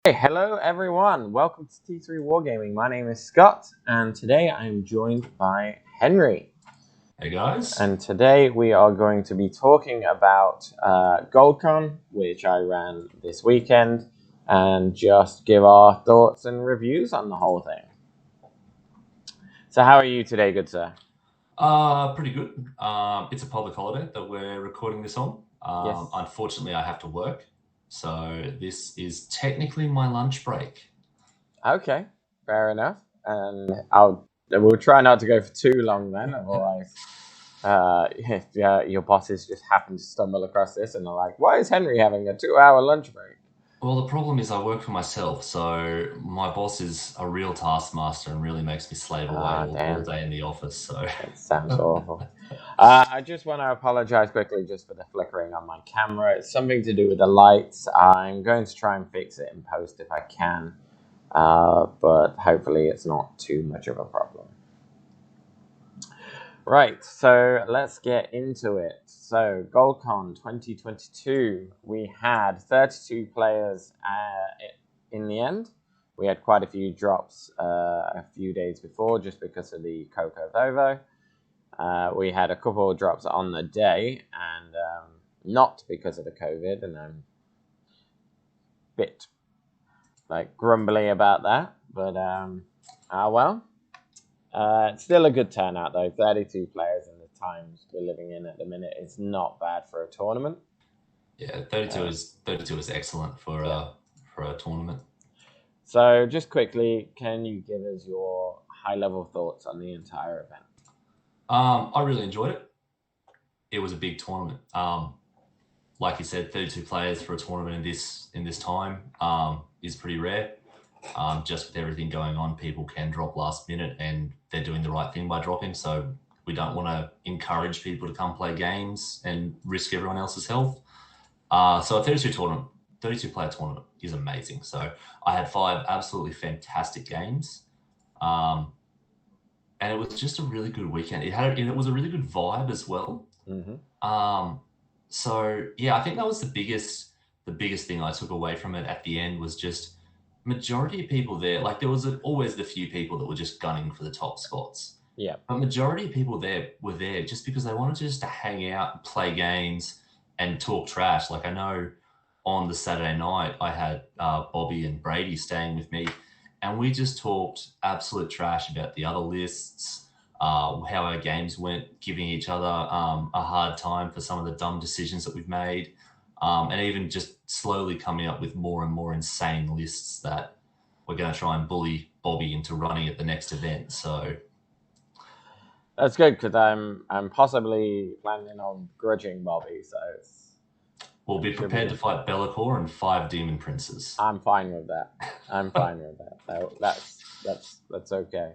Hey, hello everyone. Welcome to T3 Wargaming. My name is Scott, and today I am joined by Henry. Hey guys. And today we are going to be talking about Goldcon, which I ran this weekend, and just give our thoughts and reviews on the whole thing. So, how are you today, good sir? Pretty good. It's a public holiday that we're recording this on. Yes. Unfortunately, I have to work, so this is technically my lunch break. Okay, fair enough. And we'll try not to go for too long then, otherwise. Yeah, your bosses just happen to stumble across this and they're like, "Why is Henry having a 2-hour lunch break?" Well, the problem is I work for myself, so my boss is a real taskmaster and really makes me slave away Ah, all damn, day in the office. So, that sounds awful. I just want to apologize quickly just for the flickering on my camera. It's something to do with the lights. I'm going to try and fix it in post if I can, but hopefully it's not too much of a problem. Right, so let's get into it. So, Goldcon 2022, we had 32 players in the end. We had quite a few drops a few days before just because of the Coco Vovo. We had a couple of drops on the day, and not because of the COVID, and I'm a bit grumbly about that, but well. It's still a good turnout though. 32 players in the times we're living in at the minute is not bad for a tournament. yeah, 32 is excellent for a tournament. So just quickly, can you give us your high-level thoughts on the entire event? I really enjoyed it. It was a big tournament. Like you said, 32 players for a tournament in this time is pretty rare. Just with everything going on, people can drop last minute, and they're doing the right thing by dropping. So we don't want to encourage people to come play games and risk everyone else's health. So a 32 player tournament is amazing. So I had 5 absolutely fantastic games. Um, and it was just a really good weekend. It was a really good vibe as well. Mm-hmm. Um, so yeah, I think that was the biggest thing I took away from it at the end was just majority of people there. Like there was always the few people that were just gunning for the top spots, Yeah. but majority of people there were there just because they wanted just to hang out, play games, and talk trash. Like I know on the Saturday night I had Bobby and Brady staying with me, and we just talked absolute trash about the other lists, how our games went, giving each other a hard time for some of the dumb decisions that we've made, and even just slowly coming up with more and more insane lists that we're going to try and bully Bobby into running at the next event. So That's good because I'm possibly planning on grudging Bobby, so we'll be it should be prepared to good. fight Be'lakor and 5 demon princes. I'm fine with that. I'm fine with that. That's okay.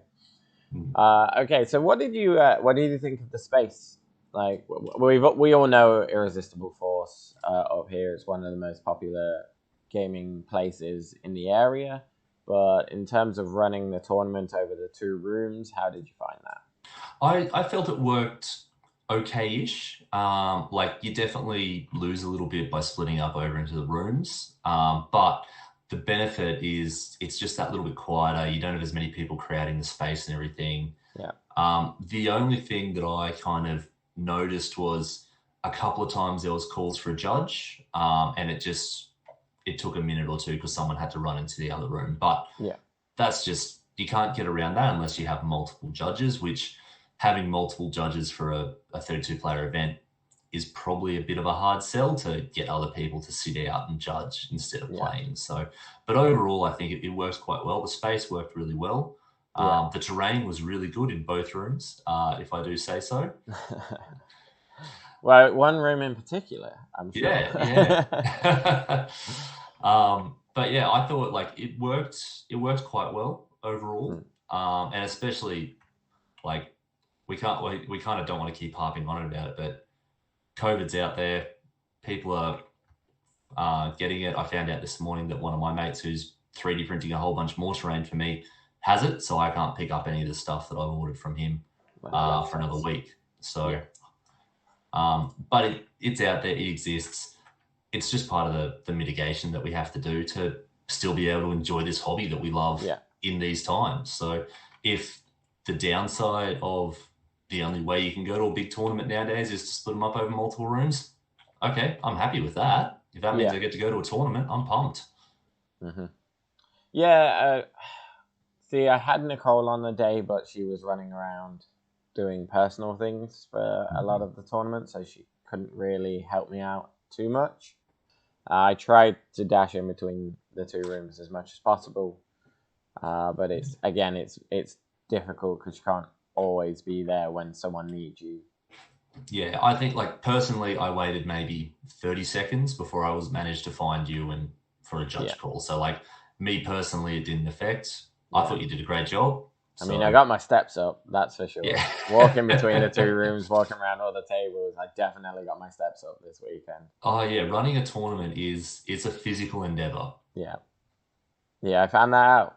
Okay, so what did you think of the space? Like we all know Irresistible Force up here is one of the most popular gaming places in the area, but in terms of running the tournament over the 2 rooms, how did you find that? I felt it worked okay-ish. Like you definitely lose a little bit by splitting up over into the rooms, but the benefit is it's just that little bit quieter. You don't have as many people creating the space and everything. Yeah, The only thing that I kind of noticed was a couple of times there was calls for a judge, and it took a minute or two because someone had to run into the other room. But yeah, that's just you can't get around that unless you have multiple judges, which having multiple judges for a 32 player event is probably a bit of a hard sell to get other people to sit out and judge instead of yeah, playing. So, but overall, I think it works quite well. The space worked really well. yeah. The terrain was really good in both rooms, if I do say so. Well, one room in particular, I'm sure. Yeah, yeah. But yeah, I thought like it worked. It worked quite well overall, Mm, and especially like we kind of don't want to keep harping on about it, but COVID's out there. People are getting it. I found out this morning that one of my mates who's 3D printing a whole bunch more terrain for me has it, so I can't pick up any of the stuff that I've ordered from him well, that for another sucks. week. So, Yeah, but it's out there. It exists. It's just part of the mitigation that we have to do to still be able to enjoy this hobby that we love in these times. So if the downside of the only way you can go to a big tournament nowadays is to split them up over multiple rooms, okay, I'm happy with that. If that means I get to go to a tournament, I'm pumped. Mm-hmm. Yeah. See, I had Nicole on the day, but she was running around doing personal things for a lot of the tournament, so she couldn't really help me out too much. I tried to dash in between the two rooms as much as possible, but it's difficult because you can't always be there when someone needs you. Yeah, I think like personally, I waited maybe 30 seconds before I was managed to find you and for a judge call. So like me personally, it didn't affect. I thought you did a great job. I mean, I got my steps up, that's for sure. Yeah. Walking between the two rooms, walking around all the tables, I definitely got my steps up this weekend. Oh yeah, running a tournament it's a physical endeavor. Yeah. Yeah, I found that out.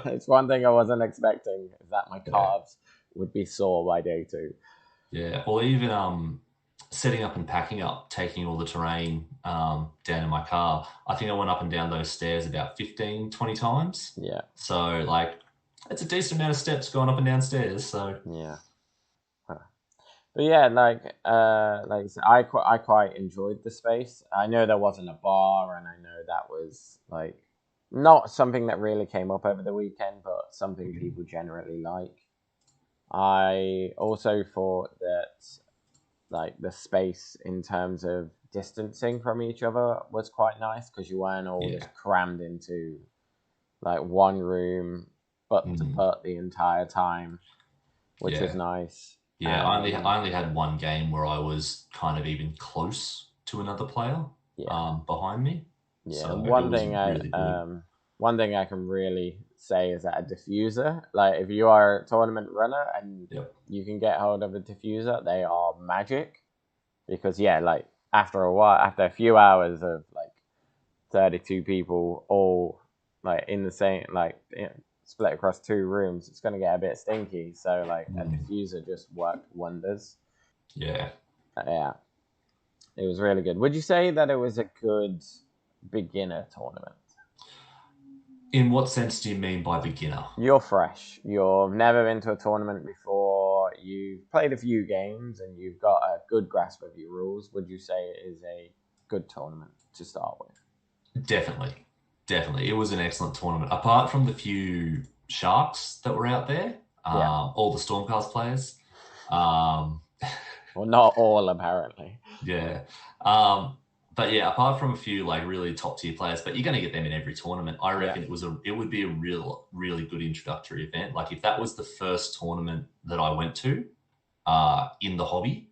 It's one thing I wasn't expecting, is that my calves would be sore by day 2. Yeah, or even setting up and packing up, taking all the terrain down in my car. I think I went up and down those stairs about 15, 20 times. Yeah. So like, it's a decent amount of steps going up and down stairs. So yeah. But yeah, I quite enjoyed the space. I know there wasn't a bar, and I know that was like not something that really came up over the weekend, but something people generally like. I also thought that like the space in terms of distancing from each other was quite nice because you weren't all just crammed into like one room, but the entire time, which was nice. Yeah, I only had one game where I was kind of even close to another player behind me. Yeah, so one thing I can really say is that a diffuser, like if you are a tournament runner and you can get hold of a diffuser, they are magic. Because like after a few hours of like 32 people all like in the same split across 2 rooms, it's going to get a bit stinky. So like a diffuser just worked wonders. Yeah. It was really good. Would you say that it was a good beginner tournament? In what sense do you mean by beginner? You're fresh. You've never been to a tournament before. You've played a few games and you've got a good grasp of your rules. Would you say it is a good tournament to start with? Definitely. It was an excellent tournament. Apart from the few sharks that were out there, all the Stormcast players. Well, not all, apparently. Yeah. But yeah, apart from a few like really top tier players, but you're going to get them in every tournament. I reckon it would be a really good introductory event. Like if that was the first tournament that I went to in the hobby,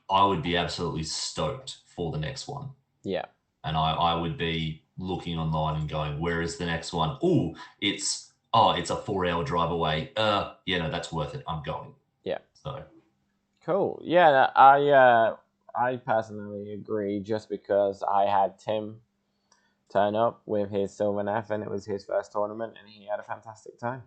I would be absolutely stoked for the next one. Yeah. And I would be looking online and going, where is the next one? It's a 4-hour drive away. No, that's worth it. I'm going. Yeah. So cool. Yeah, I personally agree, just because I had Tim turn up with his Sylvaneth and it was his first tournament and he had a fantastic time.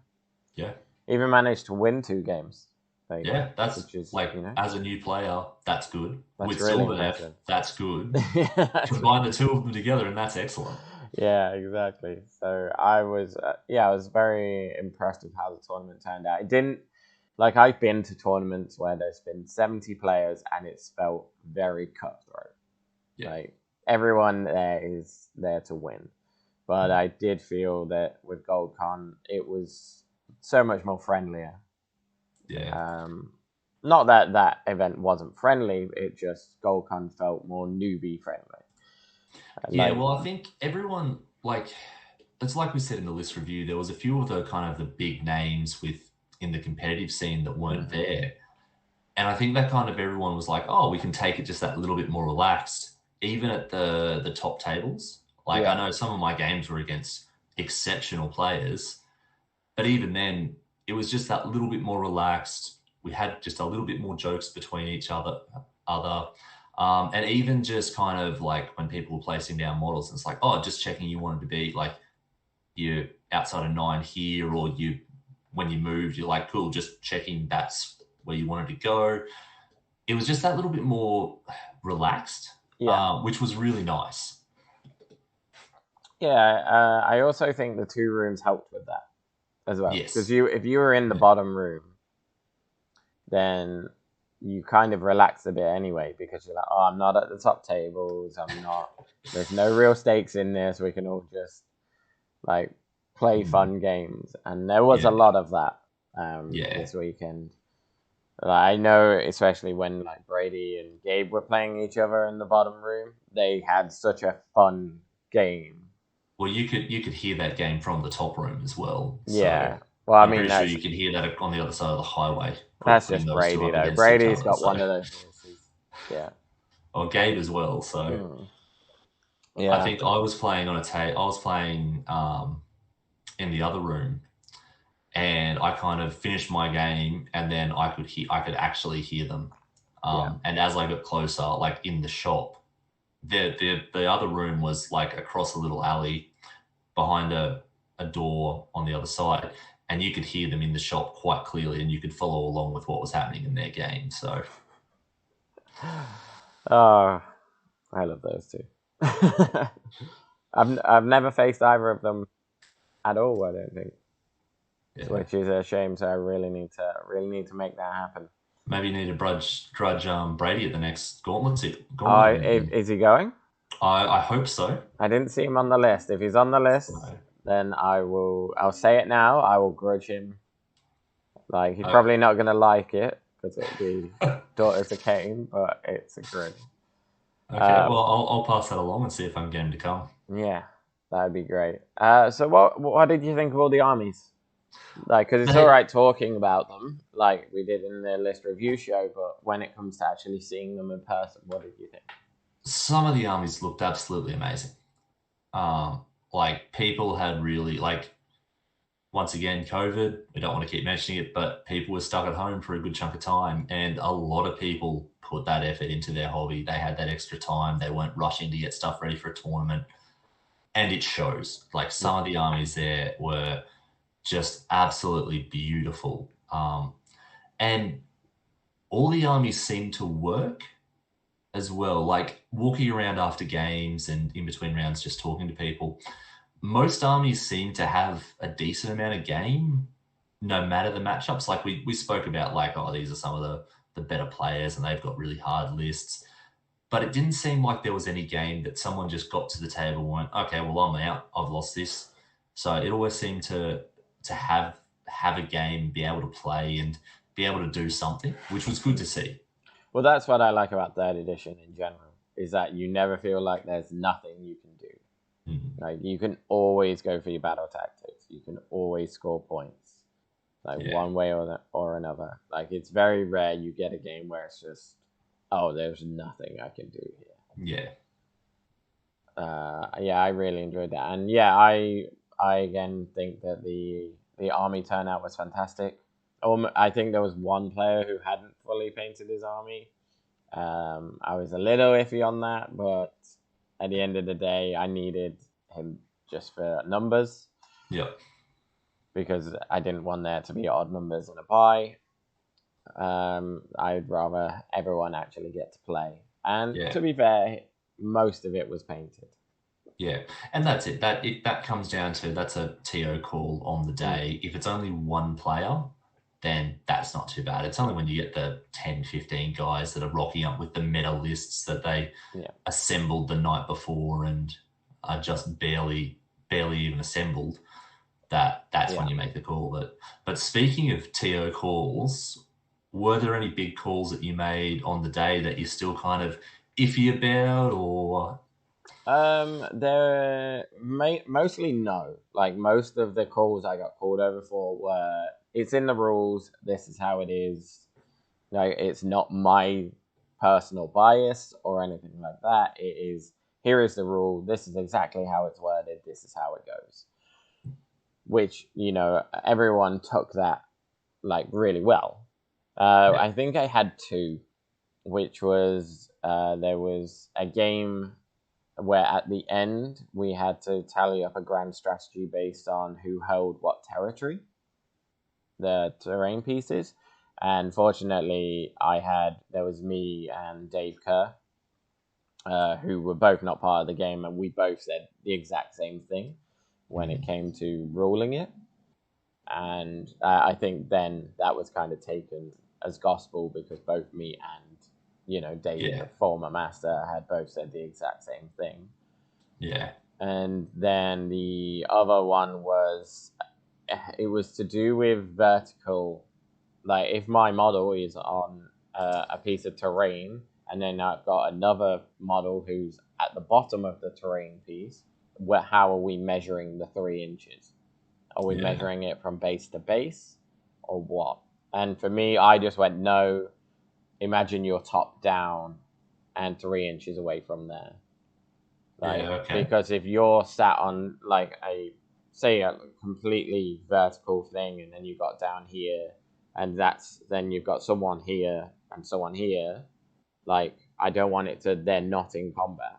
Yeah. Even managed to win 2 games. That's as a new player, that's good. That's with really Sylvaneth, that's good. Combine the 2 of them together and that's excellent. Yeah, exactly. So I was very impressed with how the tournament turned out. It didn't, like, I've been to tournaments where there's been 70 players and it's felt very cutthroat. Yeah. Like, everyone there is there to win. But I did feel that with Goldcon, it was so much more friendlier. Yeah. Not that event wasn't friendly, it just, Goldcon felt more newbie friendly. I think everyone, it's like we said in the list review, there was a few of the kind of the big names in the competitive scene that weren't there. And I think that kind of everyone was like, we can take it just that little bit more relaxed, even at the top tables. I know some of my games were against exceptional players, but even then, it was just that little bit more relaxed. We had just a little bit more jokes between each other. And even just kind of like when people were placing down models, it's like, just checking you wanted to be like you're outside of 9 here, or when you moved, you're like, cool, just checking that's where you wanted to go. It was just that little bit more relaxed, which was really nice. Yeah, I also think the 2 rooms helped with that as well. Yes. Because if you were in the bottom room, then you kind of relax a bit anyway, because you're like, oh, I'm not at the top tables. I'm not. There's no real stakes in this. We can all just like play fun games, and there was a lot of that this weekend. I know, especially when like Brady and Gabe were playing each other in the bottom room, they had such a fun game. Well, you could hear that game from the top room as well. Yeah. So Well, I I'm mean, pretty sure you could hear that on the other side of the highway. That's Putting just those two Brady, up though. against each Brady's other. got one of those voices. Yeah. Or Gabe as well. So Yeah. I think I was playing on I was playing in the other room, and I kind of finished my game, and then I could actually hear them. And as I got closer, like in the shop, the other room was like across a little alley behind a door on the other side, and you could hear them in the shop quite clearly, and you could follow along with what was happening in their game. So, oh, I love those two. I've never faced either of them at all. I don't think, which is a shame. So I really need to make that happen. Maybe you need to grudge Brady at the next gauntlet. Is he going? I hope so. I didn't see him on the list. If he's on the list, then I'll say it now. I will grudge him. Like, he's probably not going to like it, because it'll be Daughters of Cain, but it's a grudge. Okay, well, I'll pass that along and see if I can get him to come. Yeah, that'd be great. So what did you think of all the armies? Like, because it's all right talking about them, like we did in the list review show, but when it comes to actually seeing them in person, what did you think? Some of the armies looked absolutely amazing. Like, people had really, like, once again, COVID, we don't want to keep mentioning it, but people were stuck at home for a good chunk of time, and a lot of people put that effort into their hobby. They had that extra time. They weren't rushing to get stuff ready for a tournament, and it shows. Like, some of the armies there were just absolutely beautiful. And all the armies seemed to work as well. Like, walking around after games and in between rounds, just talking to people, most armies seem to have a decent amount of game, no matter the matchups. Like, we spoke about, like, oh, these are some of the better players and they've got really hard lists. But it didn't seem like there was any game that someone just got to the table and went, okay, well, I'm out. I've lost this. So it always seemed to have a game, be able to play and be able to do something, which was good to see. Well, that's what I like about 3rd edition in general, is that you never feel like there's nothing you can do. Like, you can always go for your battle tactics. You can always score points, like one way or another. Like, it's very rare you get a game where it's just, oh, there's nothing I can do here. Yeah, I really enjoyed that, and yeah, I again think that the army turnout was fantastic. I think there was one player who hadn't fully painted his army. I was a little iffy on that, but at the end of the day, I needed him just for numbers. Yeah. Because I didn't want there to be odd numbers in a pie. I'd rather everyone actually get to play. And to be fair, most of it was painted. Yeah, and that's it. That comes down to, that's a TO call on the day. If it's only one player, then that's not too bad. It's only when you get the 10, 15 guys that are rocking up with the meta lists that they assembled the night before and are just barely even assembled, that's when you make the call. But speaking of TO calls, were there any big calls that you made on the day that you're still kind of iffy about, or? There mostly no. Like, most of the calls I got called over for were, it's in the rules, this is how it is. Like, it's not my personal bias or anything like that. It is, here is the rule, this is exactly how it's worded, this is how it goes. Which, everyone took that, like, really well. I think I had 2, which was, there was a game where at the end we had to tally up a grand strategy based on who held what territory, the terrain pieces. And fortunately, there was me and Dave Kerr, who were both not part of the game, and we both said the exact same thing when it came to ruling it. And I think then that was kind of taken as gospel because both me and David, the former master, had both said the exact same thing. Yeah. And then the other one was, it was to do with vertical, like if my model is on a piece of terrain, and then I've got another model who's at the bottom of the terrain piece, how are we measuring the 3 inches? Are we measuring it from base to base, or what? And for me, I just went, no, imagine you're top down and 3 inches away from there. Because if you're sat on like a completely vertical thing, and then you've got down here, and then you've got someone here and someone here, like I don't want it to, they're not in combat,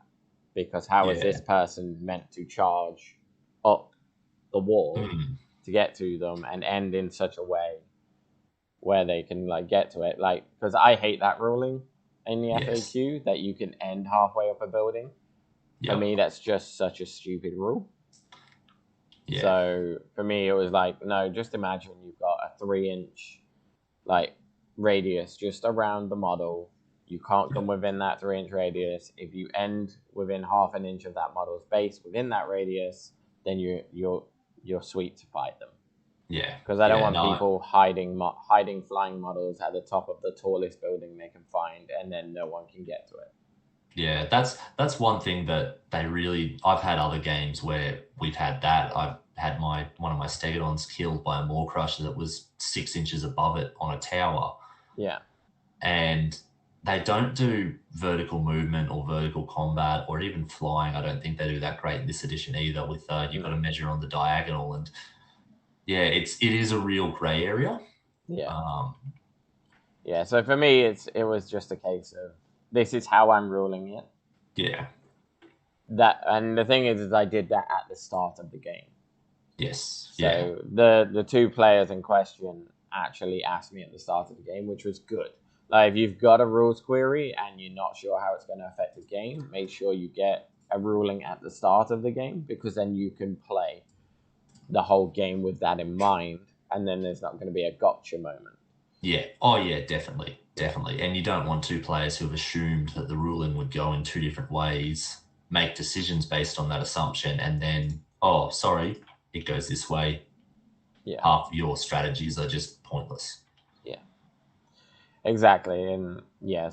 because how is this person meant to charge up the wall to get to them and end in such a way where they can like get to it? Like, because I hate that ruling in the FAQ that you can end halfway up a building. For me, that's just such a stupid rule. Yeah. So for me, it was like, no, just imagine you've got a 3-inch like radius just around the model. You can't come within that 3-inch radius. If you end within half an inch of that model's base within that radius, then you're sweet to fight them. Yeah. Because I don't want people hiding flying models at the top of the tallest building they can find, and then no one can get to it. Yeah, that's one thing that I've had other games where we've had that. I've had one of my Stegodons killed by a Maw Crusher that was 6 inches above it on a tower. Yeah. And they don't do vertical movement or vertical combat or even flying. I don't think they do that great in this edition either, with you've got to measure on the diagonal. And it is a real gray area. Yeah. So for me, it was just a case of, this is how I'm ruling it. Yeah. And the thing is I did that at the start of the game. Yes. So the 2 players in question actually asked me at the start of the game, which was good. Like, if you've got a rules query and you're not sure how it's going to affect the game, make sure you get a ruling at the start of the game, because then you can play the whole game with that in mind, and then there's not going to be a gotcha moment. Yeah. Oh, yeah, definitely. Definitely. And you don't want 2 players who have assumed that the ruling would go in 2 different ways, make decisions based on that assumption, and then, oh, sorry, it goes this way. Yeah. Half of your strategies are just pointless. Yeah. Exactly. And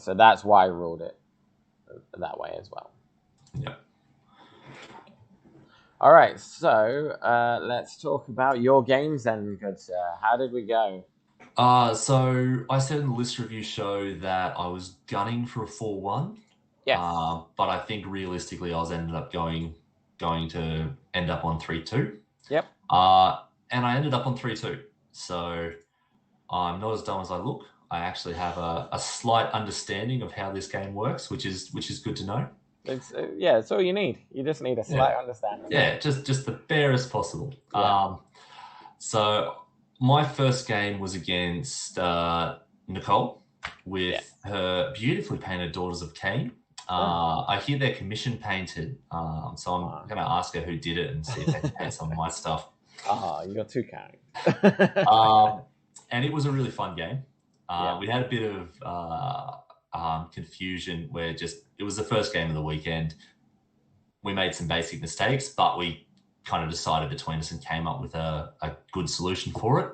so that's why I ruled it that way as well. Yeah. All right. So let's talk about your games then, good sir. How did we go? So I said in the list review show that I was gunning for a 4-1. Yes. But I think realistically I was going to end up on 3-2. Yep. And I ended up on 3-2. So I'm not as dumb as I look. I actually have a slight understanding of how this game works, which is good to know. It's all you need. You just need a slight understanding. Yeah, just the barest possible. Yeah. So my first game was against Nicole with her beautifully painted Daughters of Cain. I hear they're commission painted, so I'm going to ask her who did it and see if they can paint some of my stuff. You got 2 characters. And it was a really fun game. We had a bit of confusion where it was the first game of the weekend. We made some basic mistakes, but we kind of decided between us and came up with a good solution for it.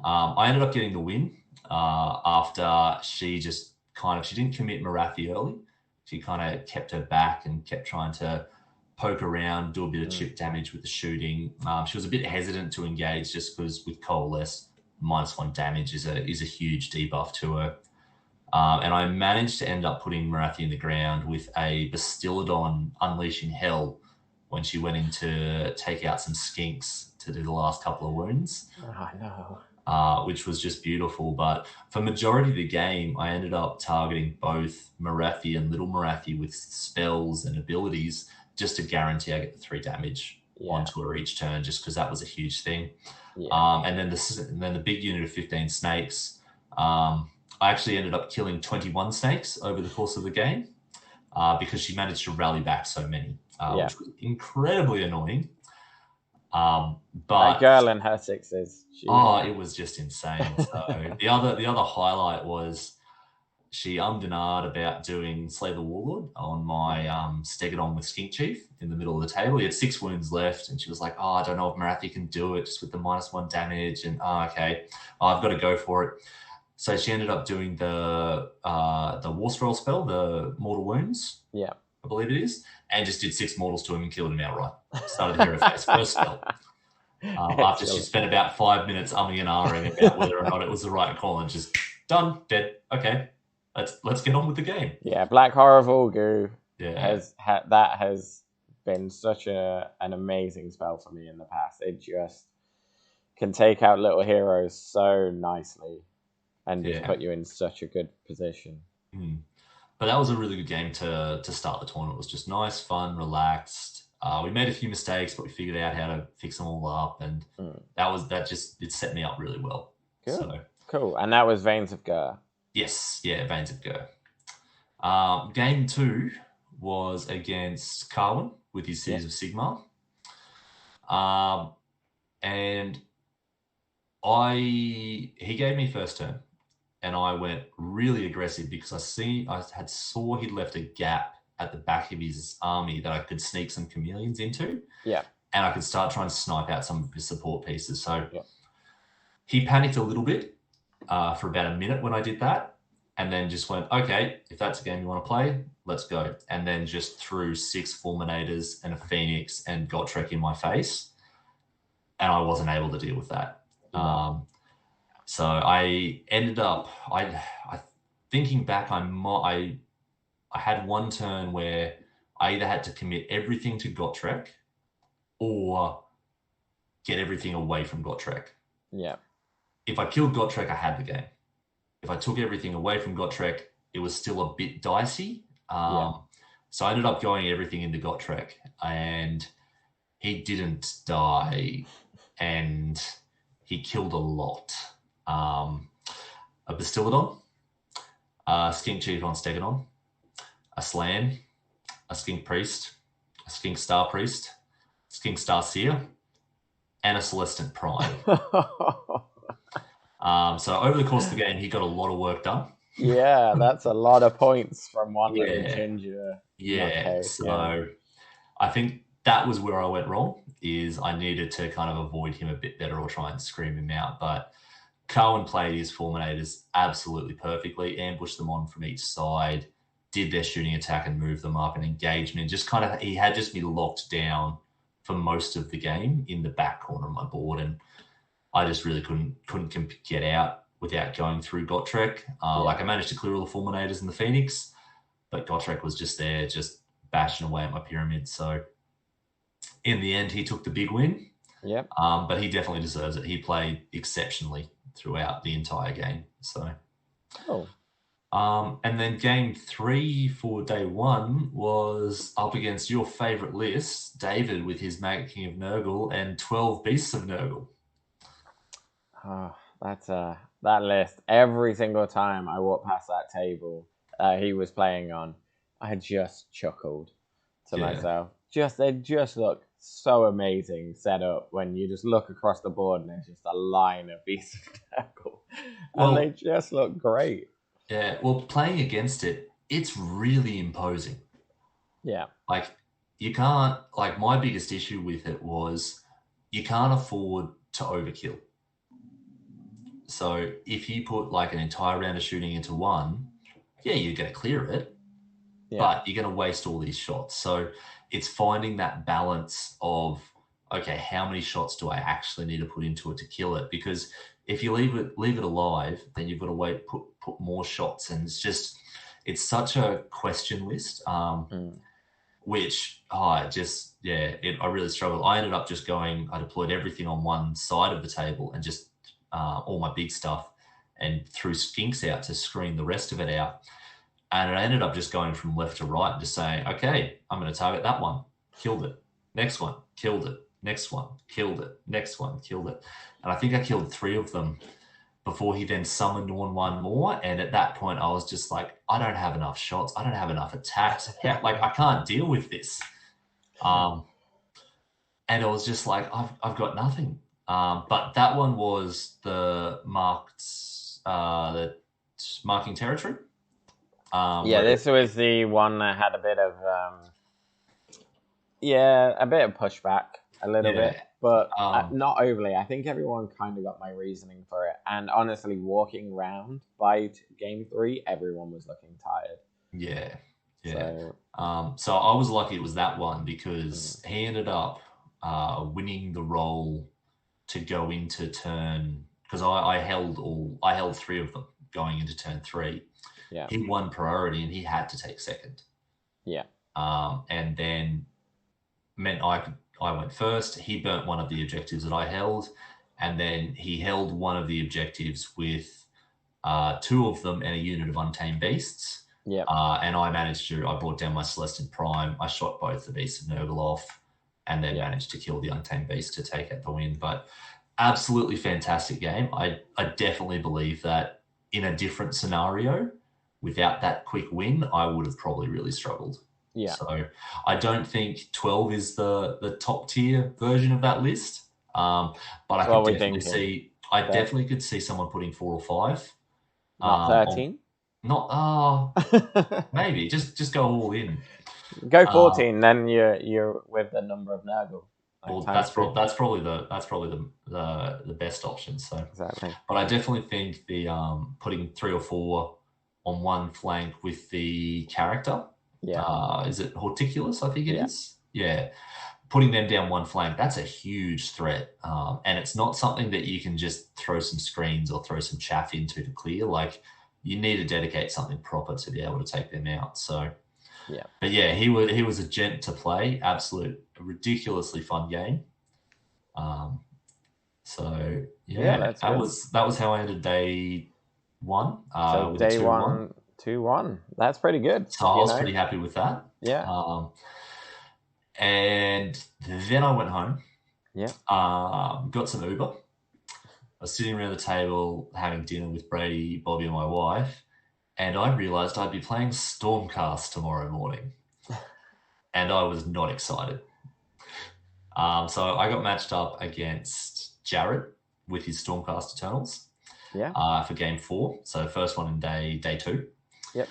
I ended up getting the win after she didn't commit Marathi early. She kind of kept her back and kept trying to poke around, do a bit of chip damage with the shooting. She was a bit hesitant to engage just because with Coalesce, -1 damage is a huge debuff to her. And I managed to end up putting Marathi in the ground with a Bastiladon unleashing hell when she went in to take out some skinks to do the last couple of wounds. Oh, no. Which was just beautiful. But for majority of the game, I ended up targeting both Marathi and Little Marathi with spells and abilities just to guarantee I get the 3 damage onto her each turn, just because that was a huge thing. And then the big unit of 15 snakes. I actually ended up killing 21 snakes over the course of the game. because she managed to rally back so many, Yeah. which was incredibly annoying. That But girl and her sixes. it was just insane. So the other highlight was she ummed and ahed about doing Slay the Warlord on my Stegadon with Skink Chief in the middle of the table. He had 6 wounds left, and she was like, I don't know if Marathi can do it just with the -1 damage. And, okay, I've got to go for it. So she ended up doing the War Scroll spell, the Mortal Wounds, Yeah. I believe it is, and just did 6 mortals to him and killed him outright. Started the hero phase, first spell. After she spent about 5 minutes umming and ahhing about whether or not it was the right call, and just done, dead. Okay, let's get on with the game. Yeah, Black Horror Volgu Yeah. has been such an amazing spell for me in the past. It just can take out little heroes so nicely and just put you in such a good position. But that was a really good game to start the tournament. It was just nice, fun, relaxed. We made a few mistakes, but we figured out how to fix them all up, and it set me up really well. Good. So, cool. And that was Veins of Gur. Yes, yeah, Veins of Gur. Game 2 was against Carwin with his Series of Sigmar. And he gave me first turn, and I went really aggressive because I saw he'd left a gap at the back of his army that I could sneak some chameleons into. Yeah. And I could start trying to snipe out some of his support pieces. So he panicked a little bit for about a minute when I did that, and then just went, okay, if that's a game you want to play, let's go. And then just threw 6 Fulminators and a Phoenix and Gotrek in my face, and I wasn't able to deal with that. So I ended up, thinking back, I had one turn where I either had to commit everything to Gotrek or get everything away from Gotrek. Yeah. If I killed Gotrek, I had the game. If I took everything away from Gotrek, it was still a bit dicey. So I ended up going everything into Gotrek, and he didn't die, and he killed a lot. A Bastillodon, a Skink Chief on Stegadon, a Slan, a Skink Priest, a Skink Star Priest, Skink Star Seer, and a Celestant Prime. So over the course of the game, he got a lot of work done. Yeah, that's a lot of points from one little ginger. So I think that was where I went wrong, is I needed to kind of avoid him a bit better or try and scream him out. But Cohen played his Fulminators absolutely perfectly, ambushed them on from each side, did their shooting attack and moved them up and engagement. Just kind of, he had just me locked down for most of the game in the back corner of my board, and I just really couldn't get out without going through Gotrek. Like, I managed to clear all the Fulminators and the Phoenix, but Gotrek was just there, just bashing away at my pyramid. So in the end, he took the big win. Yep. But he definitely deserves it. He played exceptionally throughout the entire game. So. Oh. And then game 3 for day 1 was up against your favorite list, David, with his Maggot King of Nurgle and 12 Beasts of Nurgle. Oh, that list. Every single time I walked past that table he was playing on, I just chuckled to myself. They just look so amazing set up when you just look across the board and there's just a line of Beasts of Nurgle. And they just look great. Yeah, well, playing against it, it's really imposing. Yeah. Like, you can't, like, my biggest issue with it was you can't afford to overkill. So if you put like an entire round of shooting into one, you're going to clear it, but you're going to waste all these shots. So it's finding that balance of, okay, how many shots do I actually need to put into it to kill it? Because if you leave it alive, then you've got to put more shots, and it's such a question list, which I really struggled. I ended up just I deployed everything on one side of the table and just all my big stuff, and threw Skinks out to screen the rest of it out. And I ended up just going from left to right and just saying, okay, I'm going to target that one, killed it. Next one, killed it. Next one, killed it. Next one, killed it. And I think I killed 3 of them. before he then summoned on one more. And at that point, I was just like, I don't have enough shots. I don't have enough attacks. Like, I can't deal with this. And it was just like, I've got nothing. But that one was the marking territory. This was the one that had a bit of pushback, a little bit, but not overly. I think everyone kind of got my reasoning for it. And honestly, walking around by game 3, everyone was looking tired. Yeah. So I was lucky it was that one because he ended up winning the role to go into turn, because I held 3 of them going into turn 3. Yeah. He won priority and he had to take second. Yeah. And then meant I went first. He burnt one of the objectives that I held, and then he held one of the objectives with 2 of them and a unit of Untamed Beasts. Yeah. And I brought down my Celestin Prime. I shot both the Beasts of Nurgle off, and then managed to kill the Untamed Beast to take out the win. But absolutely fantastic game. I definitely believe that in a different scenario, without that quick win, I would have probably really struggled. Yeah. So I don't think 12 is the top tier version of that list. But I could definitely could see someone putting 4 or 5. Not 13? Maybe. Just go all in. Go 14, then you're with the number of Nurgle. Well, that's probably the best option. So exactly. But I definitely think the putting 3 or 4 on one flank with the character. Yeah. Is it Horticulus? I think it is. Yeah. Putting them down one flank, that's a huge threat. And it's not something that you can just throw some screens or throw some chaff into to clear. Like, you need to dedicate something proper to be able to take them out. So yeah. But yeah, he was a gent to play. Absolute ridiculously fun game. So that was how I ended day 1. So day 1, 2-1. That's pretty good. So I was pretty happy with that. Yeah. And then I went home. Yeah. Got some Uber. I was sitting around the table having dinner with Brady, Bobby, and my wife, and I realized I'd be playing Stormcast tomorrow morning. And I was not excited. So I got matched up against Jared with his Stormcast Eternals. Yeah. For game 4. So first one in day 2. Yep.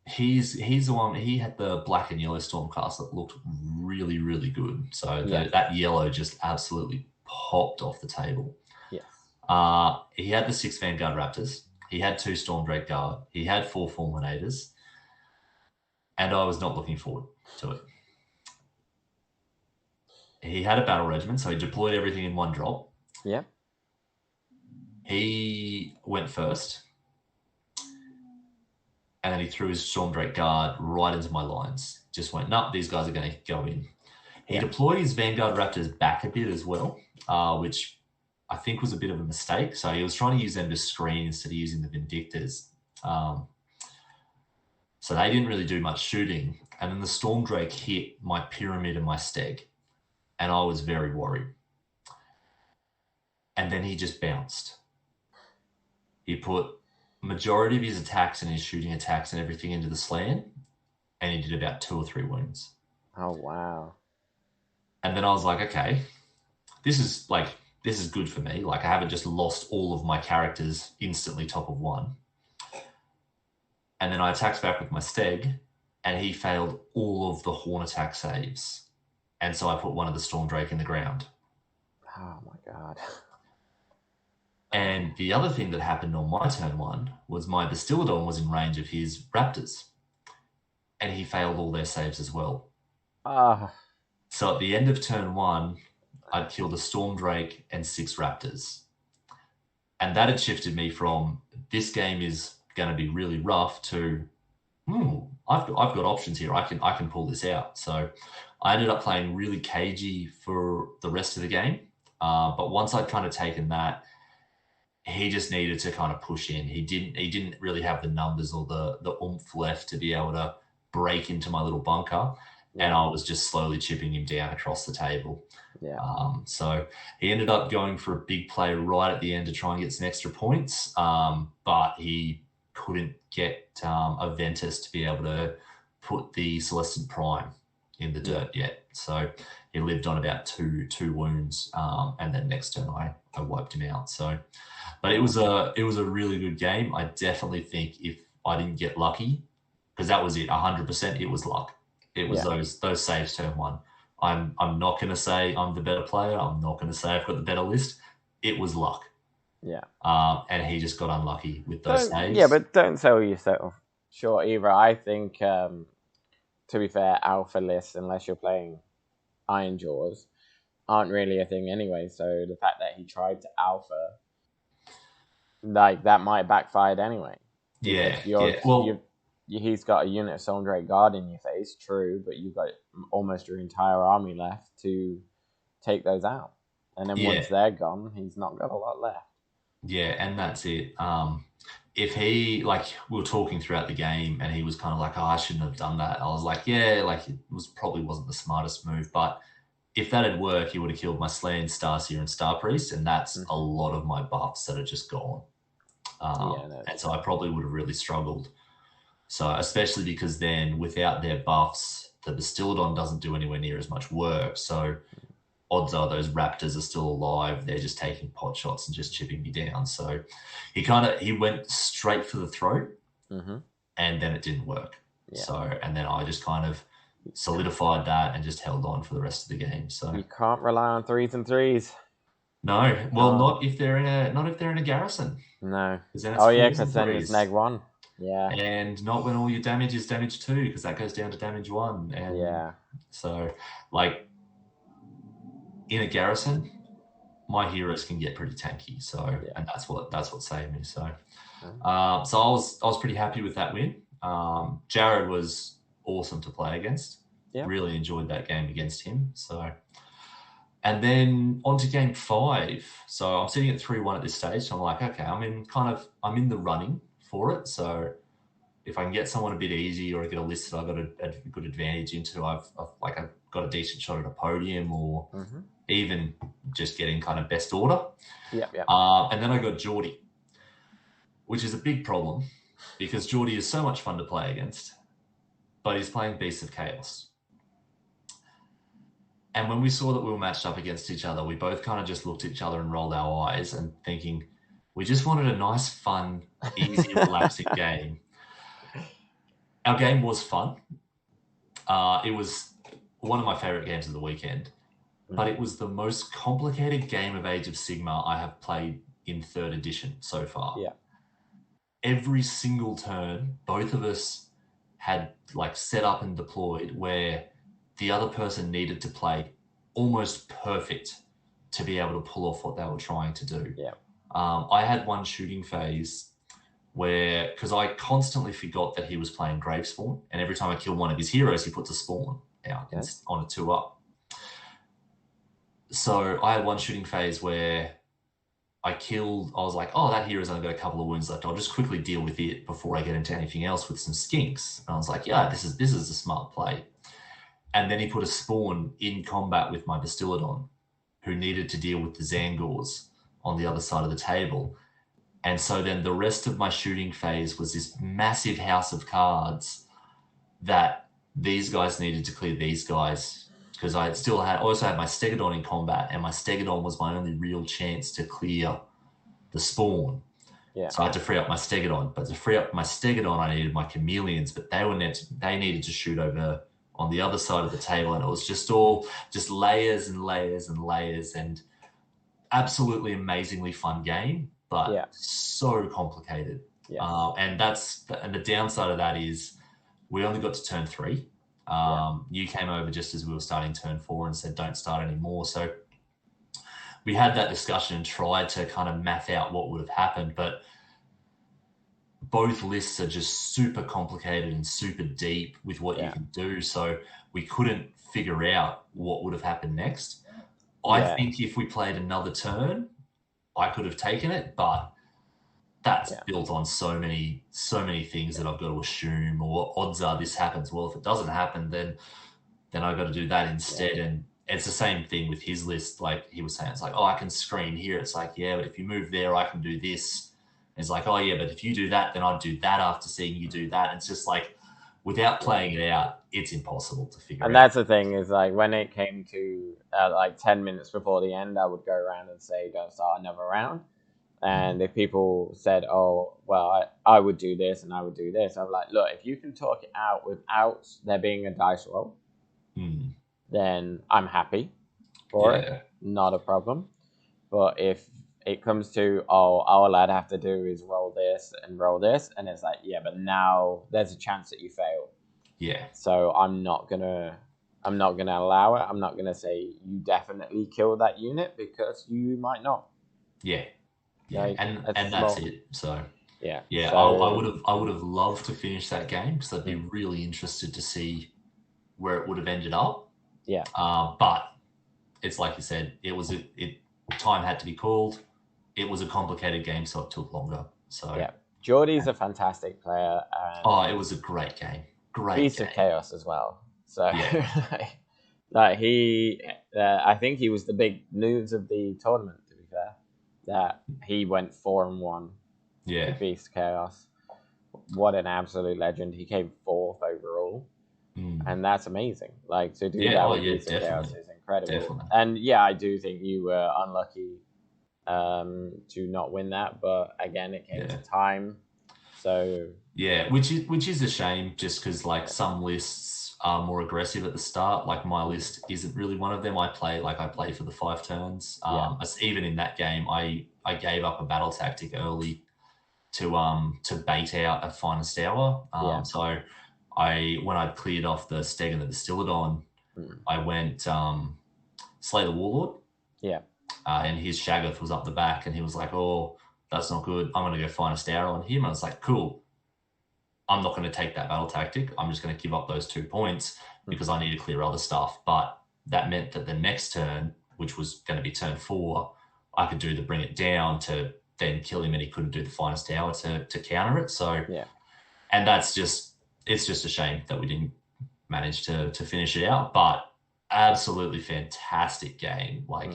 He's the one. He had the black and yellow Stormcast that looked really, really good. So that yellow just absolutely popped off the table. Yes. He had the 6 Vanguard Raptors. He had 2 Stormdrake Guard. He had 4 Fulminators. And I was not looking forward to it. He had a battle regiment, so he deployed everything in one drop. Yeah. He went first. And then he threw his Stormdrake Guard right into my lines. Just went, nope, these guys are going to go in. He deployed his Vanguard Raptors back a bit as well, which I think was a bit of a mistake. So he was trying to use them to screen instead of using the Vindictors. So they didn't really do much shooting. And then the Stormdrake hit my Pyramid and my Steg. And I was very worried. And then he just bounced. He put majority of his attacks and his shooting attacks and everything into the Slan. And he did about 2 or 3 wounds. Oh, wow. And then I was like, okay, this is good for me. Like, I haven't just lost all of my characters instantly top of 1. And then I attacked back with my Steg, and he failed all of the Horn attack saves. And so I put one of the Stormdrake in the ground. Oh, my God. And the other thing that happened on my turn 1 was my Bastillodon was in range of his Raptors. And he failed all their saves as well. So at the end of turn 1, I'd killed a Stormdrake and 6 Raptors. And that had shifted me from, this game is going to be really rough, to, I've got options here. I can pull this out. So I ended up playing really cagey for the rest of the game. But once I'd kind of taken that, he just needed to kind of push in. He didn't really have the numbers or the oomph left to be able to break into my little bunker. and I was just slowly chipping him down across the table. Yeah. So he ended up going for a big play right at the end to try and get some extra points, but he couldn't get Aventus to be able to put the Celestin Prime in the dirt yet. So he lived on about two wounds, and then next turn I wiped him out. So, but it was a really good game. I definitely think if I didn't get lucky, because that was it, 100%, it was luck. It was those saves turn one. I'm not going to say I'm the better player. I'm not going to say I've got the better list. It was luck. Yeah. And he just got unlucky with those saves. Yeah, but don't sell yourself short either. I think, to be fair, alpha lists, unless you're playing Iron Jaws, aren't really a thing anyway. So the fact that he tried to alpha, like, that might have backfired anyway. Yeah. Well, he's got a unit of Soul Drake Guard in your face, true, but you've got almost your entire army left to take those out. And then once they're gone, he's not got a lot left. Yeah, and that's it. If he, like, we were talking throughout the game and he was kind of like, oh, I shouldn't have done that. I was like, yeah, like, it probably wasn't the smartest move, but if that had worked, he would have killed my Slain, Starseer, and Star Priest, and that's a lot of my buffs that are just gone. And so I probably would have really struggled. So especially because then without their buffs, the Bastillodon doesn't do anywhere near as much work. So odds are those raptors are still alive. They're just taking pot shots and just chipping me down. So he went straight for the throat, and then it didn't work. Yeah. So, and then I just kind of solidified that and just held on for the rest of the game. So you can't rely on 3s and 3s. No, well, not if they're in a garrison. No. Because then it's neg 1. Yeah. And not when all your damage is damage 2, because that goes down to damage 1. And so, like, in a garrison, my heroes can get pretty tanky. So, and that's what saved me. So, so I was pretty happy with that win. Jared was awesome to play against. Really enjoyed that game against him. So, and then on to game 5. So I'm sitting at 3-1 at this stage. So I'm like, okay, I'm in the running for it. So if I can get someone a bit easy or get a list that I've got a good advantage into, I've got a decent shot at a podium or even just getting kind of best order. And then I got Geordie, which is a big problem because Geordie is so much fun to play against, but he's playing Beasts of Chaos. And when we saw that we were matched up against each other, we both kind of just looked at each other and rolled our eyes and thinking, we just wanted a nice, fun, easy, relaxing game. Our game was fun. It was one of my favorite games of the weekend, but it was the most complicated game of Age of Sigmar I have played in 3rd edition so far. Yeah. Every single turn, both of us had like set up and deployed where the other person needed to play almost perfect to be able to pull off what they were trying to do. Yeah. I had one shooting phase where, because I constantly forgot that he was playing Gravespawn, and every time I kill one of his heroes, he puts a spawn out on a 2-up. So I had one shooting phase where I was like, oh, that hero's only got a couple of wounds left. I'll just quickly deal with it before I get into anything else with some skinks. And I was like, yeah, this is a smart play. And then he put a spawn in combat with my Bastillodon, who needed to deal with the Zangors on the other side of the table. And so then the rest of my shooting phase was this massive house of cards that these guys needed to clear these guys, because I also had my Stegodon in combat, and my Stegodon was my only real chance to clear the spawn. Yeah. So I had to free up my Stegodon. But to free up my Stegodon, I needed my Chameleons, but they needed to shoot over on the other side of the table, and it was just layers and layers and layers, and absolutely amazingly fun game, but so complicated. And the downside of that is we only got to turn 3. You came over just as we were starting turn 4 and said, don't start anymore. So we had that discussion and tried to kind of math out what would have happened, but both lists are just super complicated and super deep with what you can do. So we couldn't figure out what would have happened next. I think if we played another turn, I could have taken it, but that's built on so many things that I've got to assume, or odds are this happens. Well, if it doesn't happen, then then I got to do that instead. Yeah. And it's the same thing with his list. Like he was saying, it's like, oh, I can screen here. It's like, yeah, but if you move there, I can do this. And it's like, oh yeah, but if you do that, then I'd do that after seeing you do that. And it's just like, without playing it out, it's impossible to figure out. And that's the thing is like when it came to like 10 minutes before the end, I would go around and say, don't start another round. And if people said, oh, well, I would do this and I would do this, I'm like, look, if you can talk it out without there being a dice roll, then I'm happy for it. Not a problem. But if it comes to, oh, all I'd have to do is roll this, and it's like, yeah, but now there's a chance that you fail. Yeah. So I'm not gonna allow it. I'm not gonna say you definitely kill that unit because you might not. Yeah. Yeah, like, and that's it. So yeah, so I would have loved to finish that game because I'd be really interested to see where it would have ended up. Yeah. But it's like you said, time had to be called. It was a complicated game, so it took longer. So yeah, Geordie's a fantastic player. And it was a great game. Beast of Chaos as well. So like he, I think he was the big news of the tournament. To be fair, that he went 4-1. Yeah, with Beast of Chaos. What an absolute legend! He came 4th overall, and that's amazing. Like to do that with Beast of Chaos is incredible. Definitely. And yeah, I do think you were unlucky to not win that, but again, it came to time. So yeah, which is a shame, just because like some lists are more aggressive at the start. Like my list isn't really one of them. I play for the 5 turns. Even in that game, I gave up a battle tactic early to bait out a finest hour. So when I cleared off the Steg and the Distillodon, I went Slay the Warlord. Yeah. And his Shaggoth was up the back, and he was like, oh, that's not good. I'm going to go finest hour on him. I was like, cool. I'm not going to take that battle tactic. I'm just going to give up those 2 points because I need to clear other stuff. But that meant that the next turn, which was going to be turn 4, I could do the bring it down to then kill him, and he couldn't do the finest hour to counter it. So, and it's just a shame that we didn't manage to finish it out. But absolutely fantastic game. Like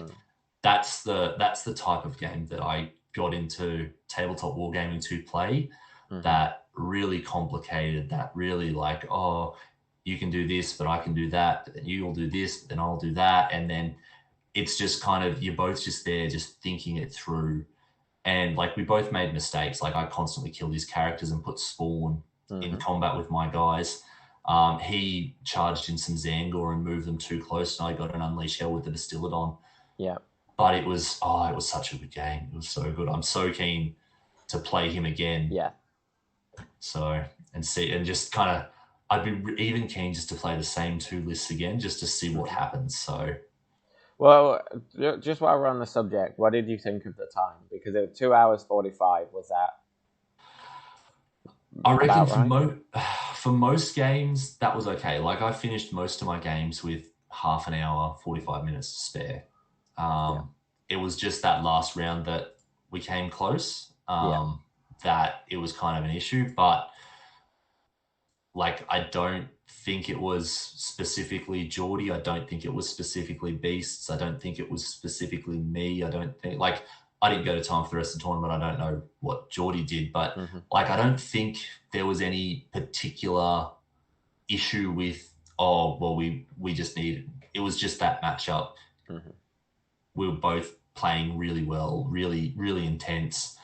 that's the type of game that I got into tabletop wargaming to play. That really complicated, that really like, oh, you can do this, but I can do that, but then you'll do this, but then I'll do that. And then it's just kind of, you're both just there, just thinking it through. And like, we both made mistakes. Like I constantly killed these characters and put Spawn in combat with my guys. He charged in some Zangor and moved them too close, and I got an Unleash Hell with the Distillodon. Yeah. But it was such a good game. It was so good. I'm so keen to play him again. Yeah. So, and just kind of, I'd be even keen just to play the same 2 lists again, just to see what happens. So, well, just while we're on the subject, what did you think of the time? Because it was 2 hours 45. Was that? I reckon for most games that was okay. Like I finished most of my games with half an hour, 45 minutes to spare. It was just that last round that we came close. That it was kind of an issue, but like I don't think it was specifically Geordie. I don't think it was specifically Beasts. I don't think it was specifically me. I don't think, like, I didn't go to time for the rest of the tournament. I don't know what Geordie did, but like I don't think there was any particular issue with, oh well, we just needed, it was just that matchup. We were both playing really well, really, really intense.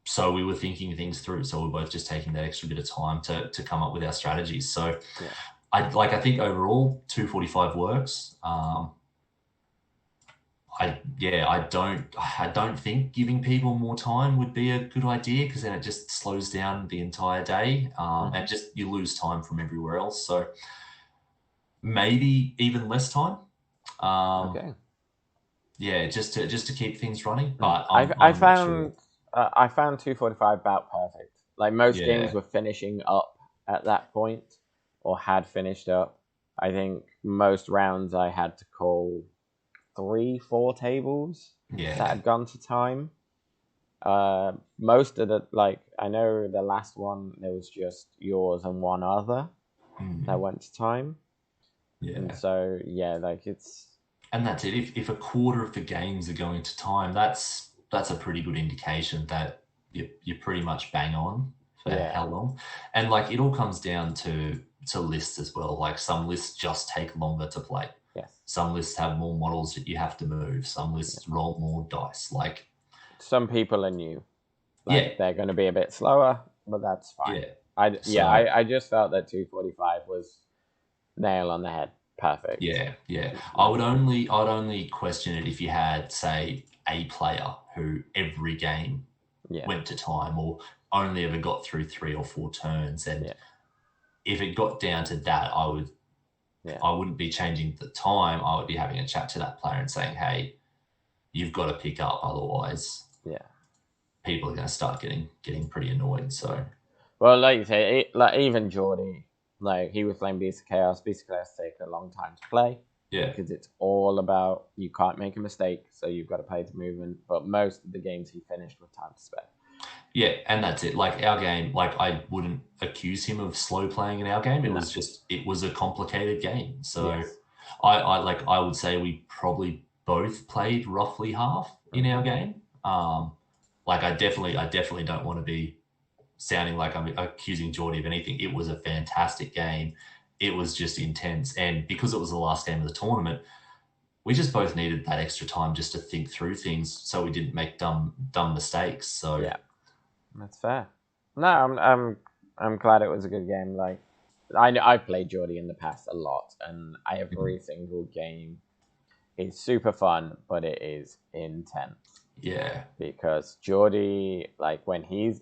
So we were thinking things through. So we're both just taking that extra bit of time to come up with our strategies. So I think overall 245 works. I don't think giving people more time would be a good idea, because then it just slows down the entire day, and just you lose time from everywhere else. So maybe even less time. Yeah, just to keep things running. But I found 245 about perfect. Like most games were finishing up at that point, or had finished up. I think most rounds I had to call 3-4 tables that had gone to time. Most of the, like, I know the last one there was just yours and one other that went to time. Yeah. And so, yeah, like it's... And that's it. If a quarter of the games are going to time, that's a pretty good indication that you're pretty much bang on for how long. And like it all comes down to lists as well. Like some lists just take longer to play. Yes. Some lists have more models that you have to move. Some lists roll more dice. Like some people are new. Like they're going to be a bit slower, but that's fine. Yeah. I just felt that 245 was nail on the head. Perfect. Yeah. I'd only question it if you had, say, a player who every game went to time or only ever got through 3 or 4 turns. And if it got down to that, I wouldn't be changing the time. I would be having a chat to that player and saying, hey, you've got to pick up, otherwise people are going to start getting pretty annoyed. So, well, like you say, like even Geordie, like he was playing Beast of Chaos. Beast of Chaos take a long time to play. Yeah. Because it's all about you can't make a mistake, so you've got to play to movement. But most of the games he finished with time to spare. Yeah, and that's it. Like our game, like I wouldn't accuse him of slow playing in our game. It was a complicated game. So I would say we probably both played roughly half in our game. Like I definitely don't want to be sounding like I'm accusing Geordie of anything. It was a fantastic game. It was just intense. And because it was the last game of the tournament, we just both needed that extra time just to think through things so we didn't make dumb mistakes. So yeah, that's fair. No, I'm glad it was a good game. Like I've played Geordie in the past a lot, and every single game is super fun, but it is intense. Yeah. Because Geordie, like when he's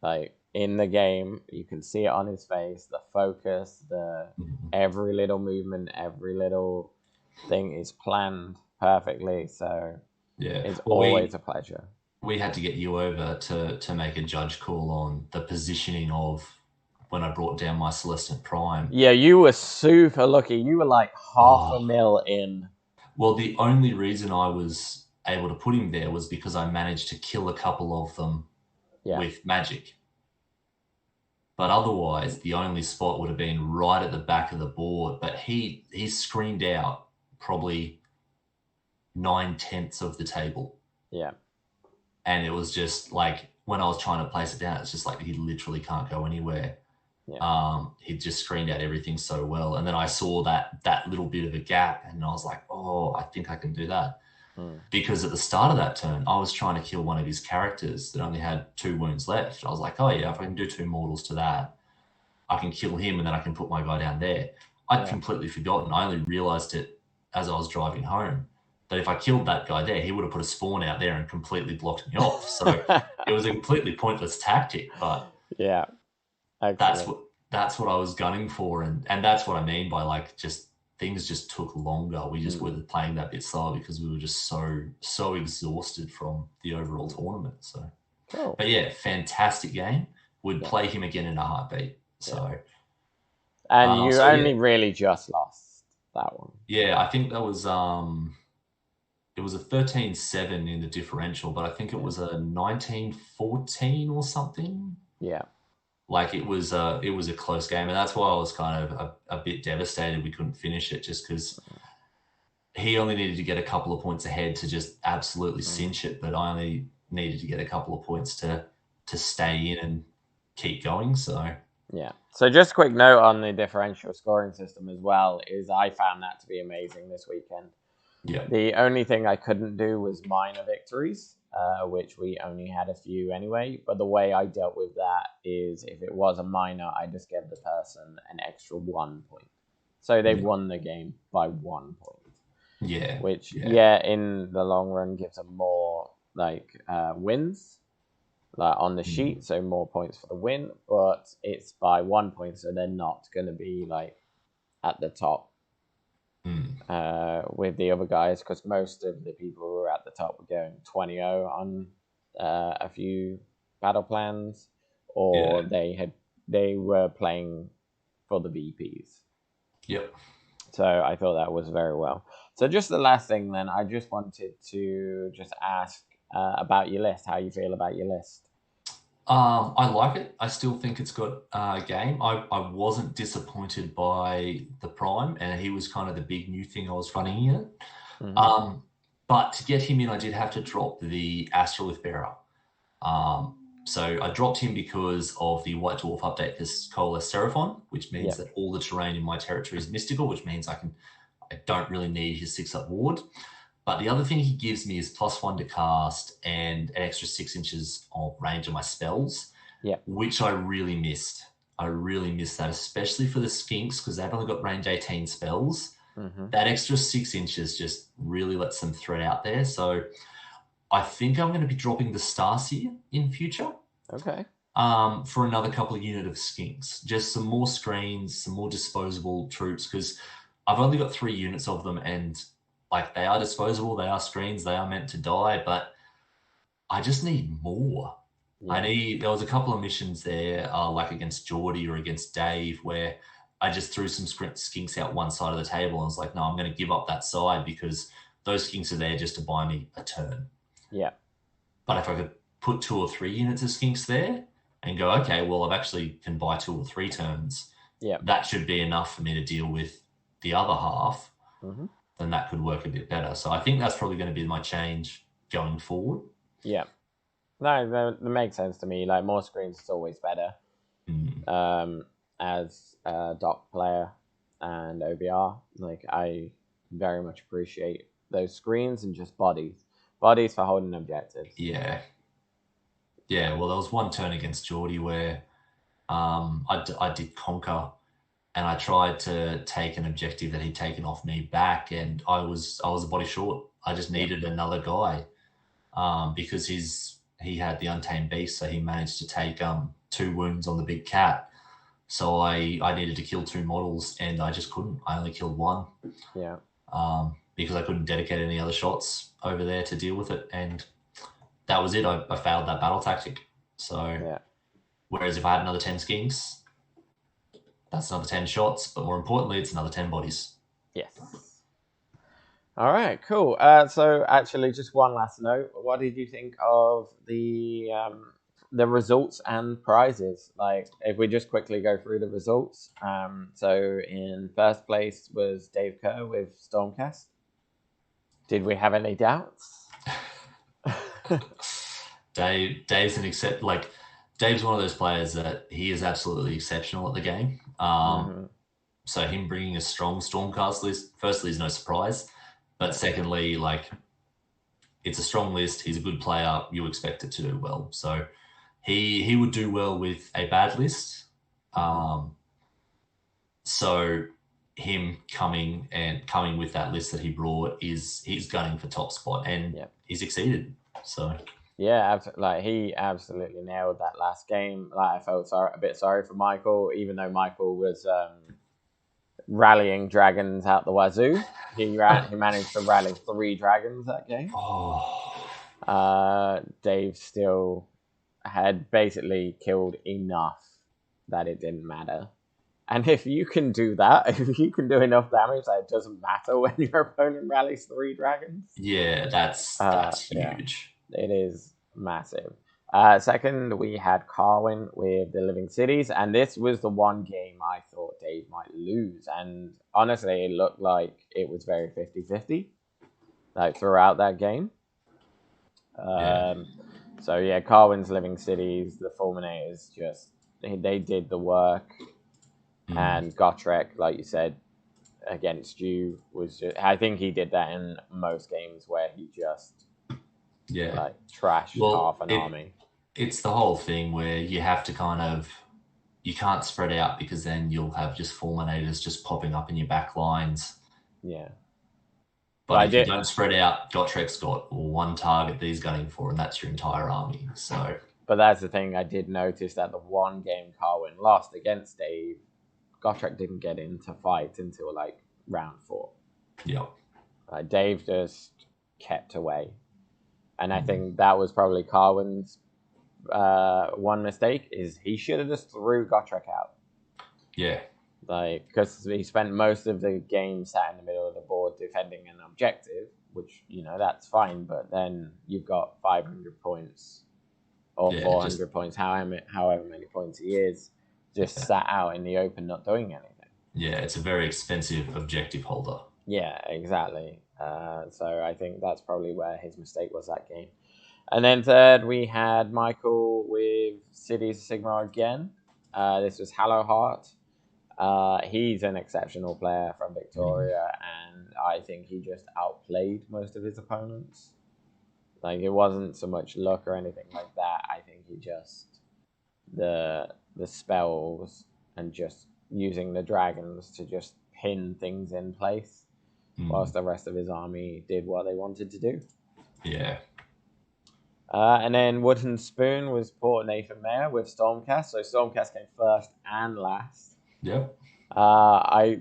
like in the game, you can see it on his face, the focus, every little movement, every little thing is planned perfectly. So it's always a pleasure. We had to get you over to make a judge call on the positioning of when I brought down my Celestant Prime. Yeah, you were super lucky. You were like half a mil in. Well, the only reason I was able to put him there was because I managed to kill a couple of them with magic. But otherwise, the only spot would have been right at the back of the board. But he screened out probably 9/10 of the table. Yeah. And it was just like when I was trying to place it down, it's just like he literally can't go anywhere. Yeah. He just screened out everything so well. And then I saw that little bit of a gap and I was like, oh, I think I can do that. Because at the start of that turn, I was trying to kill one of his characters that only had 2 wounds left. I was like, oh yeah, if I can do 2 mortals to that, I can kill him and then I can put my guy down there. I'd completely forgotten. I only realized it as I was driving home. That if I killed that guy there, he would have put a spawn out there and completely blocked me off. So it was a completely pointless tactic, but yeah, excellent. that's what I was gunning for, and that's what I mean by like just things just took longer. We just were playing that bit slower because we were just so exhausted from the overall tournament. So, cool. But yeah, fantastic game. Would play him again in a heartbeat. So, and you only really just lost that one. Yeah, I think that was it was a 13-7 in the differential, but I think it was a 19-14 or something. Yeah. Like it was a close game, and that's why I was kind of a bit devastated we couldn't finish it, just because he only needed to get a couple of points ahead to just absolutely cinch it, but I only needed to get a couple of points to stay in and keep going. So yeah. So just a quick note on the differential scoring system as well is I found that to be amazing this weekend. Yeah. The only thing I couldn't do was minor victories, which we only had a few anyway. But the way I dealt with that is if it was a minor, I just gave the person an extra 1 point. So they won the game by 1 point. Yeah. Which, in the long run gives them more wins on the sheet. So more points for the win. But it's by 1 point, so they're not going to be at the top. With the other guys, because most of the people who were at the top were going 20-0 on a few battle plans, or they were playing for the VPs. Yep. So I thought that was very well. So just the last thing then, I just wanted to just ask about your list, how you feel about your list. I like it. I still think it's got a game. I wasn't disappointed by the Prime, and he was kind of the big new thing I was running in. Mm-hmm. But to get him in, I did have to drop the Astrolith Bearer. So I dropped him because of the White Dwarf update for Coalesce Seraphon, which means Yep. that all the terrain in my territory is mystical, which means I don't really need his 6-up ward. But the other thing he gives me is +1 to cast and an extra 6 inches of range of my spells, Yep. which I really missed. I really missed that, especially for the Skinks, because they've only got range 18 spells. Mm-hmm. That extra 6 inches just really lets them thread out there. So I think I'm going to be dropping the Starseer in future. Okay. For another couple of unit of Skinks. Just some more screens, some more disposable troops, because I've only got 3 units of them, and like they are disposable, they are screens, they are meant to die, but I just need more. Yeah. There was a couple of missions there, like against Geordie or against Dave, where I just threw some skinks out one side of the table and was like, no, I'm going to give up that side because those skinks are there just to buy me a turn. Yeah. But if I could put 2 or 3 units of skinks there and go, okay, well, I've actually can buy 2 or 3 turns. Yeah. That should be enough for me to deal with the other half. Mm-hmm. Then that could work a bit better. So I think that's probably going to be my change going forward. Yeah. No, that makes sense to me. Like, more screens is always better. As a doc player and OBR, like, I very much appreciate those screens and just bodies for holding objectives. Yeah. Well, there was one turn against Geordie where I did conquer, and I tried to take an objective that he'd taken off me back, and I was a body short. I just needed another guy because he had the Untamed Beast, so he managed to take 2 wounds on the big cat. So I needed to kill 2 models, and I just couldn't. I only killed 1. Yeah. Because I couldn't dedicate any other shots over there to deal with it, and that was it. I failed that battle tactic. So, whereas if I had another 10 skinks, that's another 10 shots, but more importantly, it's another 10 bodies. Yes. All right, cool. So actually, just one last note. What did you think of the results and prizes? Like, if we just quickly go through the results. So in first place was Dave Kerr with Stormcast. Did we have any doubts? Dave's Dave's one of those players that he is absolutely exceptional at the game. So him bringing a strong Stormcast list, firstly, is no surprise. But secondly, like, it's a strong list. He's a good player. You expect it to do well. So he would do well with a bad list. So him coming with that list that he brought he's gunning for top spot, and he's exceeded. So yeah, like, he absolutely nailed that last game. Like, I felt a bit sorry for Michael, even though Michael was rallying dragons out the wazoo. He managed to rally 3 dragons that game. Dave still had basically killed enough that it didn't matter. And if you can do that, if you can do enough damage that it doesn't matter when your opponent rallies 3 dragons. Yeah, that's huge. Yeah, it is massive. Second, we had Carwin with the Living Cities, and this was the one game I thought Dave might lose. And honestly, it looked like it was very 50-50, like, throughout that game. So yeah, Carwin's Living Cities, the Fulminators, they did the work. And Gotrek, like you said, against you I think he did that in most games where he just trashed half an army. It's the whole thing where you have to you can't spread out, because then you'll have just Fulminators just popping up in your back lines. Yeah. But if you don't spread out, Gotrek's got one target that he's gunning for, and that's your entire army. So, but that's the thing. I did notice that the one game Carwin lost against Dave, Gotrek didn't get into fight until like round 4. Yep. Dave just kept away, and I think that was probably Carwin's one mistake. Is he should have just threw Gotrek out. Yeah. Like, because he spent most of the game sat in the middle of the board defending an objective, which, that's fine, but then you've got 500 points or Yeah, 400 points, however many points he is, just sat out in the open, not doing anything. Yeah, it's a very expensive objective holder. Yeah, exactly. So I think that's probably where his mistake was that game. And then third, we had Michael with Cities of Sigma again. This was Hallow Heart. He's an exceptional player from Victoria, and I think he just outplayed most of his opponents. Like, it wasn't so much luck or anything like that. I think he just the spells and just using the dragons to just pin things in place, whilst the rest of his army did what they wanted to do. Yeah. And then Wooden Spoon was Port Nathan Mayer with Stormcast. So Stormcast came first and last. Yep.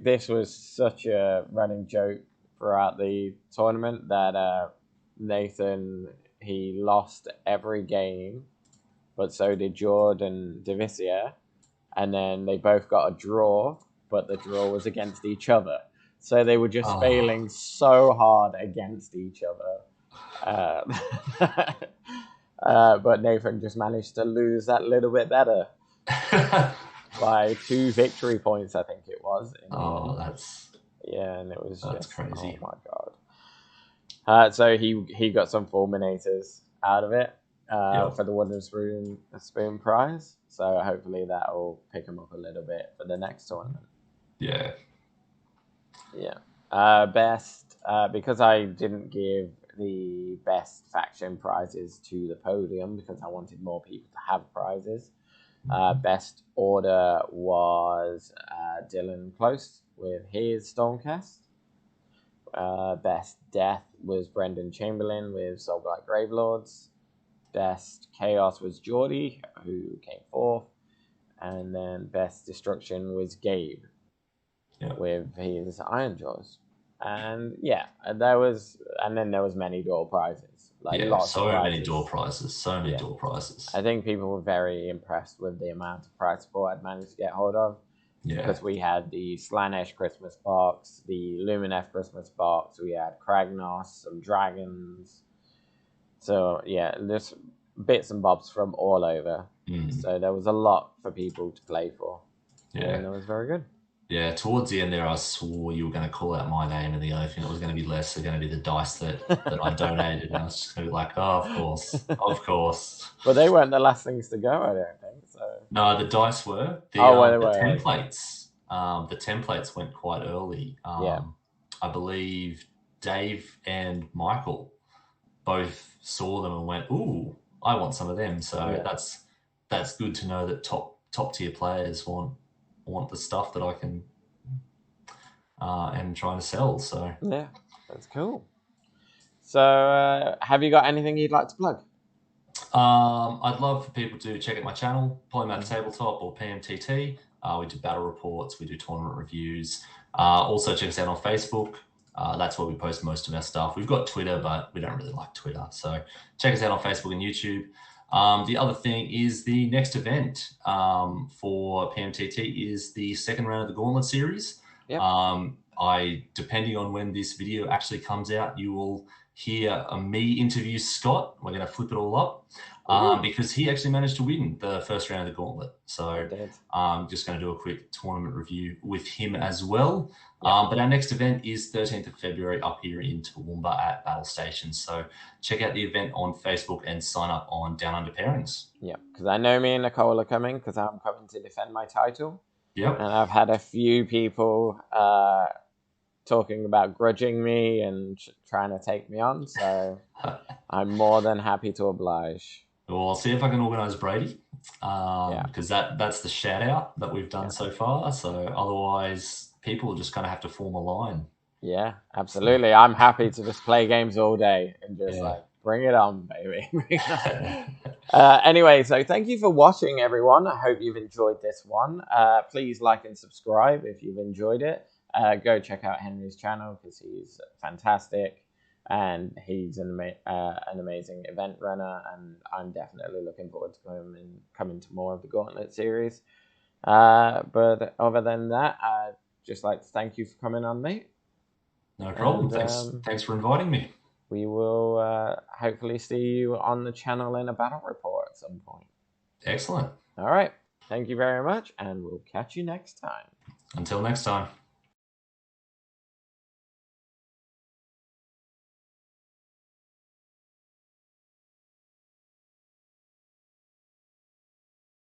This was such a running joke throughout the tournament that Nathan, he lost every game, but so did Jordan Devisier, and then they both got a draw, but the draw was against each other. So they were just failing so hard against each other. But Nathan just managed to lose that little bit better. By 2 victory points, I think it was. And it was that's just crazy. Oh my god! So he got some fulminators out of it for the Wooden Spoon prize. So hopefully that will pick him up a little bit for the next tournament. Yeah. Best because I didn't give the best faction prizes to the podium because I wanted more people to have prizes. Best order was Dylan Close with his Stormcast. Best death was Brendan Chamberlain with Soulblight Gravelords. Best chaos was Geordie, who came fourth. And then best destruction was Gabe with his Iron Jaws. And then there was many door prizes. Lots of prizes. Many door prizes. I think people were very impressed with the amount of prize support I'd managed to get hold of. Yeah. Because we had the Slanesh Christmas box, the Luminef Christmas box, we had Kragnos, some dragons. So, yeah, there's bits and bobs from all over. So there was a lot for people to play for. Yeah. And it was very good. Yeah, towards the end there, I swore you were going to call out my name, and the only thing that was going to be less are going to be the dice that I donated. And I was just going to be like, oh, of course. But they weren't the last things to go, I don't think. So no, the dice were. The templates. The templates went quite early. I believe Dave and Michael both saw them and went, "Ooh, I want some of them." So that's good to know that top tier players want the stuff that I can am trying to sell. So yeah, that's cool. So have you got anything you'd like to plug? I'd love for people to check out my channel, Polymath Tabletop or PMTT. We do battle reports, we do tournament reviews. Also check us out on Facebook. That's where we post most of our stuff. We've got Twitter, but we don't really like Twitter. So check us out on Facebook and YouTube. The other thing is the next event for PMTT is the second round of the Gauntlet series. Depending on when this video actually comes out, you will hear me interview Scott. We're going to flip it all up because he actually managed to win the first round of the Gauntlet. So I'm just going to do a quick tournament review with him as well. But our next event is 13th of February up here in Toowoomba at Battle Station. So check out the event on Facebook and sign up on Down Under Pairings. Yeah, because I know me and Nicole are coming because I'm coming to defend my title. Yep. And I've had a few people talking about grudging me and trying to take me on. So I'm more than happy to oblige. Well, I'll see if I can organise Brady because that's the shout out that we've done so far. So otherwise, people just kind of have to form a line. Yeah, absolutely. I'm happy to just play games all day and just bring it on, baby. Anyway, so thank you for watching, everyone. I hope you've enjoyed this one. Please like and subscribe if you've enjoyed it. Go check out Henry's channel because he's fantastic and he's an amazing event runner, and I'm definitely looking forward to coming to more of the Gauntlet series. But other than that, I'd just like to thank you for coming on, mate. No problem. Thanks for inviting me. We will hopefully see you on the channel in a battle report. at some point. Excellent. All right. Thank you very much, and we'll catch you next time. Until next time.